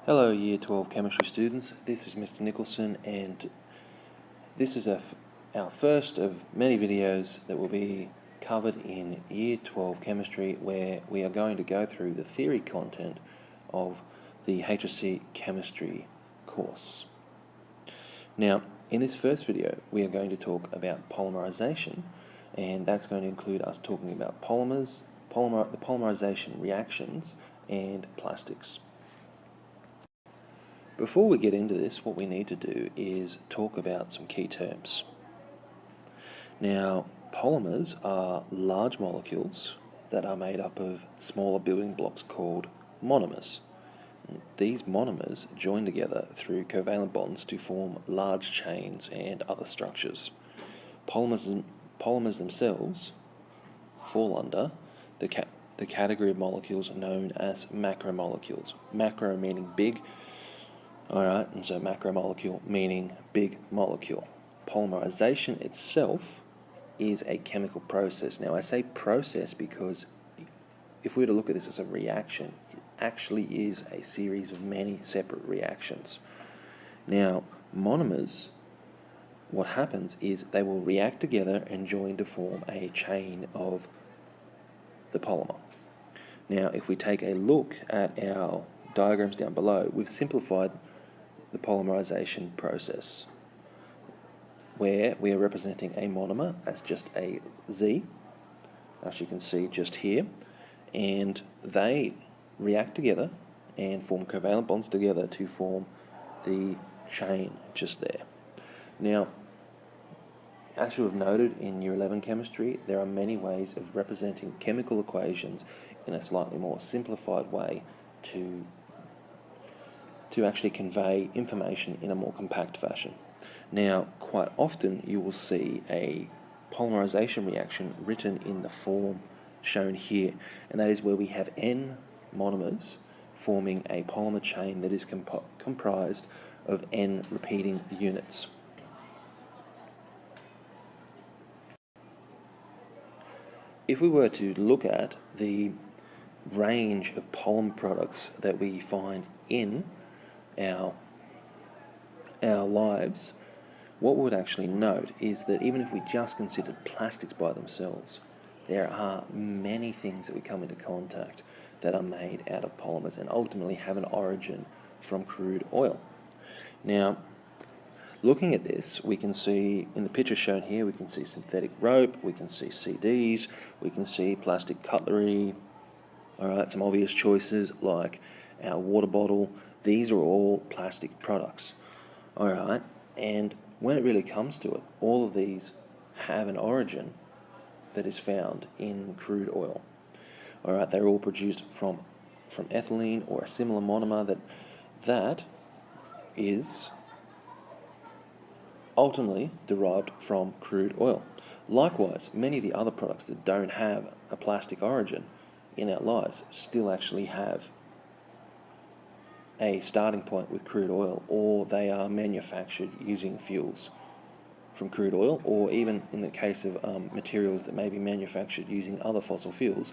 Hello Year 12 Chemistry students, this is Mr. Nicholson and this is our first of many videos that will be covered in Year 12 Chemistry, where we are going to go through the theory content of the HSC Chemistry course. Now, in this first video we are going to talk about polymerization, and that's going to include us talking about polymers, the polymerization reactions and plastics. Before we get into this, what we need to do is talk about some key terms. Now, polymers are large molecules that are made up of smaller building blocks called monomers. These monomers join together through covalent bonds to form large chains and other structures. Polymers themselves fall under the category of molecules known as macromolecules. Macro meaning big. Alright, and so macromolecule meaning big molecule. Polymerization itself is a chemical process. Now I say process because if we were to look at this as a reaction, it actually is a series of many separate reactions. Now monomers, what happens is they will react together and join to form a chain of the polymer. Now if we take a look at our diagrams down below, we've simplified the polymerization process, where we are representing a monomer as just a Z, as you can see just here, and they react together and form covalent bonds together to form the chain just there. Now, as you have noted in Year 11 chemistry, there are many ways of representing chemical equations in a slightly more simplified way to actually convey information in a more compact fashion. Now, quite often you will see a polymerization reaction written in the form shown here, and that is where we have N monomers forming a polymer chain that is comprised of N repeating units. If we were to look at the range of polymer products that we find in our lives, what we would actually note is that even if we just considered plastics by themselves, there are many things that we come into contact that are made out of polymers and ultimately have an origin from crude oil. Now, looking at this, we can see in the picture shown here, we can see synthetic rope, we can see CDs, we can see plastic cutlery. Alright, some obvious choices like our water bottle. These are all plastic products. Alright, and when it really comes to it, all of these have an origin that is found in crude oil. Alright, they're all produced from ethylene or a similar monomer that is ultimately derived from crude oil. Likewise, many of the other products that don't have a plastic origin in our lives still actually have a starting point with crude oil, or they are manufactured using fuels from crude oil, or even in the case of materials that may be manufactured using other fossil fuels,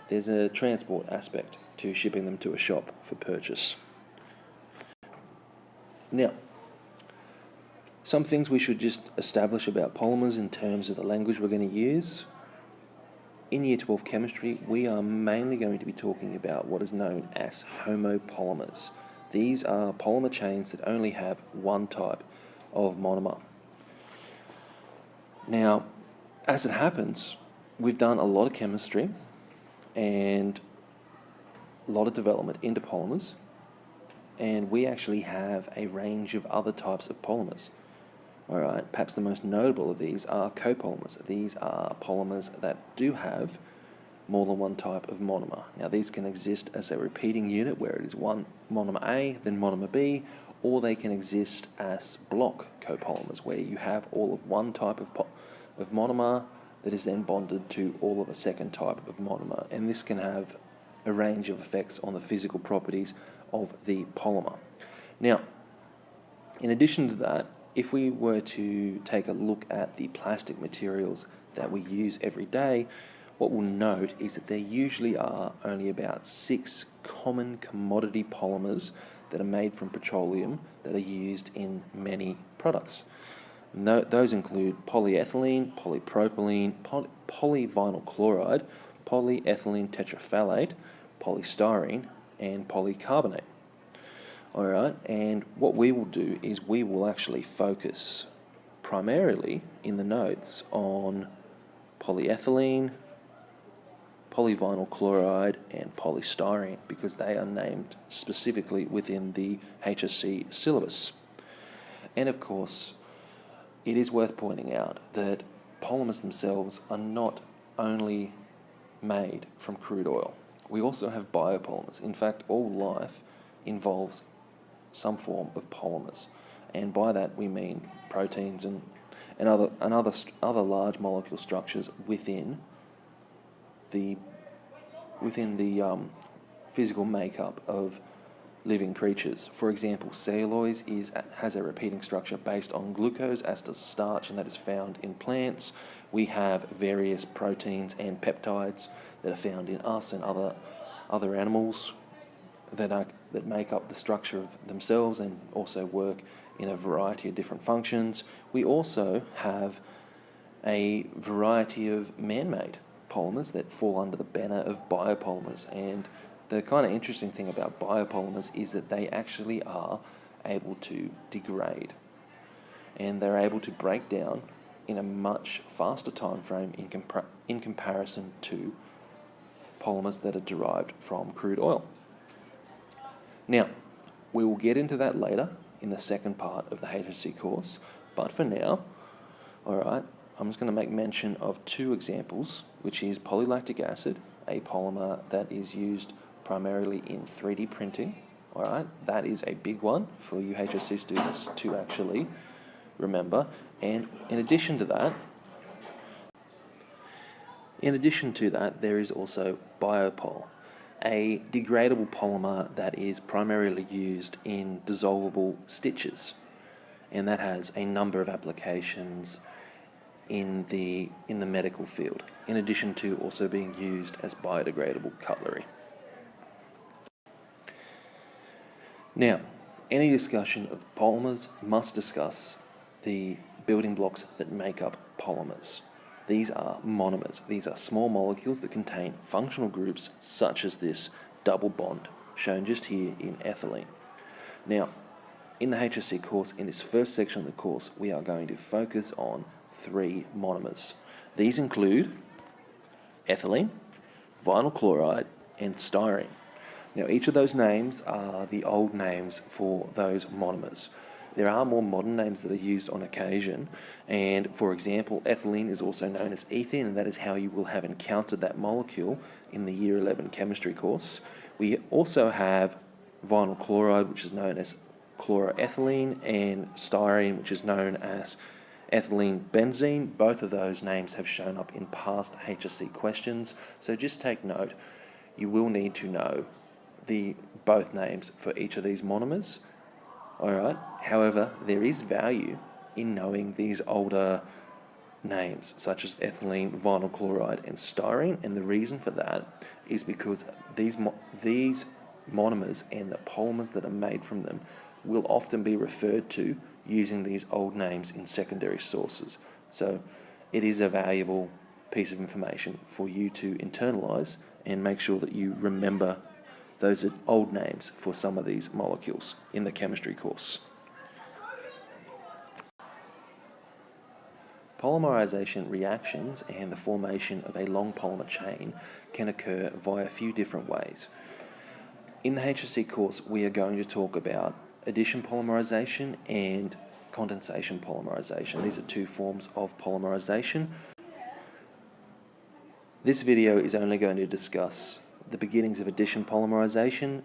there's a transport aspect to shipping them to a shop for purchase. Now, some things we should just establish about polymers in terms of the language we're going to use. In Year 12 chemistry, we are mainly going to be talking about what is known as homopolymers. These are polymer chains that only have one type of monomer. Now, as it happens, we've done a lot of chemistry and a lot of development into polymers, and we actually have a range of other types of polymers. Alright, perhaps the most notable of these are copolymers. These are polymers that do have more than one type of monomer. Now these can exist as a repeating unit where it is one monomer A, then monomer B, or they can exist as block copolymers where you have all of one type of monomer that is then bonded to all of a second type of monomer, and this can have a range of effects on the physical properties of the polymer. Now, in addition to that, if we were to take a look at the plastic materials that we use every day, what we'll note is that there usually are only about 6 common commodity polymers that are made from petroleum that are used in many products. Those include polyethylene, polypropylene, polyvinyl chloride, polyethylene tetraphthalate, polystyrene, and polycarbonate. Alright, and what we will do is we will actually focus primarily in the notes on polyethylene, polyvinyl chloride, and polystyrene because they are named specifically within the HSC syllabus. And of course, it is worth pointing out that polymers themselves are not only made from crude oil. We also have biopolymers. In fact, all life involves some form of polymers, and by that we mean proteins and other large molecule structures within the physical makeup of living creatures. For example, cellulose has a repeating structure based on glucose, as does starch, and that is found in plants. We have various proteins and peptides that are found in us and other animals that make up the structure of themselves and also work in a variety of different functions. We also have a variety of man-made polymers that fall under the banner of biopolymers, and the kind of interesting thing about biopolymers is that they actually are able to degrade, and they're able to break down in a much faster time frame in comparison to polymers that are derived from crude oil. Now, we will get into that later in the second part of the HSC course, but for now, alright, I'm just going to make mention of 2 examples, which is polylactic acid, a polymer that is used primarily in 3D printing. Alright, that is a big one for you HSC students to actually remember. And in addition to that, there is also biopol, a degradable polymer that is primarily used in dissolvable stitches, and that has a number of applications in the medical field, in addition to also being used as biodegradable cutlery. Now, any discussion of polymers must discuss the building blocks that make up polymers. These are monomers. These are small molecules that contain functional groups such as this double bond, shown just here in ethylene. Now, in the HSC course, in this first section of the course, we are going to focus on 3 monomers. These include ethylene, vinyl chloride, and styrene. Now, each of those names are the old names for those monomers. There are more modern names that are used on occasion, and for example, ethylene is also known as ethene, and that is how you will have encountered that molecule in the Year 11 chemistry course. We also have vinyl chloride, which is known as chloroethylene, and styrene, which is known as ethylene benzene. Both of those names have shown up in past HSC questions, so just take note. You will need to know both names for each of these monomers. Alright, however, there is value in knowing these older names, such as ethylene, vinyl chloride, and styrene, and the reason for that is because these monomers and the polymers that are made from them will often be referred to using these old names in secondary sources. So it is a valuable piece of information for you to internalize and make sure that you remember those are old names for some of these molecules in the chemistry course. Polymerization reactions and the formation of a long polymer chain can occur via a few different ways. In the HSC course, we are going to talk about addition polymerization and condensation polymerization. These are 2 forms of polymerization. This video is only going to discuss the beginnings of addition polymerization,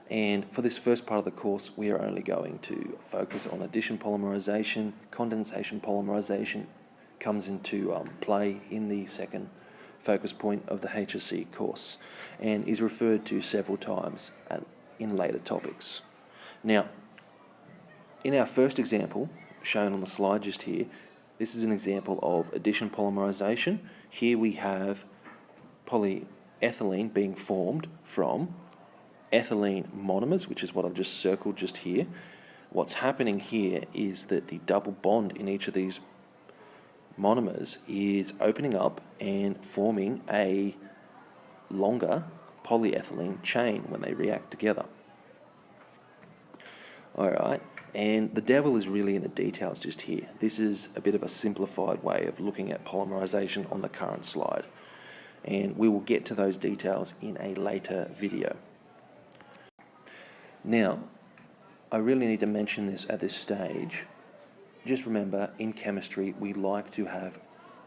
and for this first part of the course we are only going to focus on addition polymerization. Condensation polymerization comes into play in the second focus point of the HSC course and is referred to several times in later topics. Now, in our first example shown on the slide just here, this is an example of addition polymerization. Here we have polyethylene being formed from ethylene monomers, which is what I've just circled just here. What's happening here is that the double bond in each of these monomers is opening up and forming a longer polyethylene chain when they react together. Alright, and the devil is really in the details just here. This is a bit of a simplified way of looking at polymerization on the current slide, and we will get to those details in a later video. Now, I really need to mention this at this stage. Just remember, in chemistry, we like to have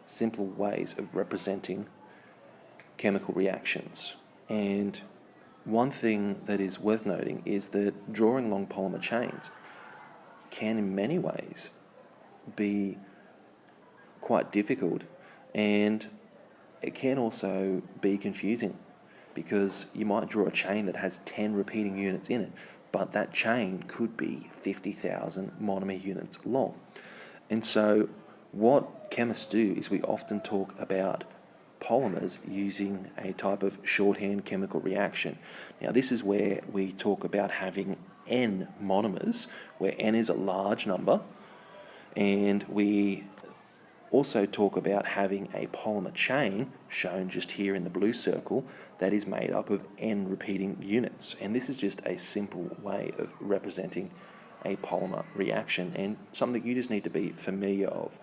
simple ways of representing chemical reactions. And one thing that is worth noting is that drawing long polymer chains can in many ways be quite difficult, and it can also be confusing, because you might draw a chain that has 10 repeating units in it, but that chain could be 50,000 monomer units long. And so what chemists do is we often talk about polymers using a type of shorthand chemical reaction. Now this is where we talk about having N monomers, where N is a large number, and we also talk about having a polymer chain, shown just here in the blue circle, that is made up of N repeating units. And this is just a simple way of representing a polymer reaction, and something you just need to be familiar of,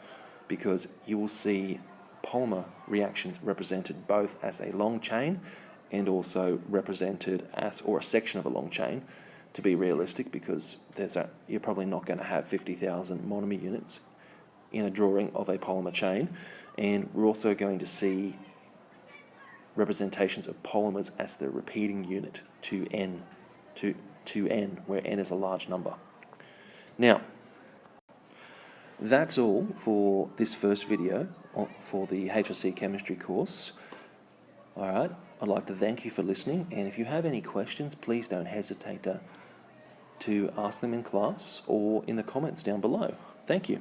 because you will see polymer reactions represented both as a long chain and also represented as, or a section of a long chain, to be realistic, because you're probably not going to have 50,000 monomer units in a drawing of a polymer chain. And we're also going to see representations of polymers as the repeating unit to N, where N is a large number. Now, that's all for this first video for the HSC chemistry course. Alright, I'd like to thank you for listening, and if you have any questions, please don't hesitate to ask them in class or in the comments down below. Thank you.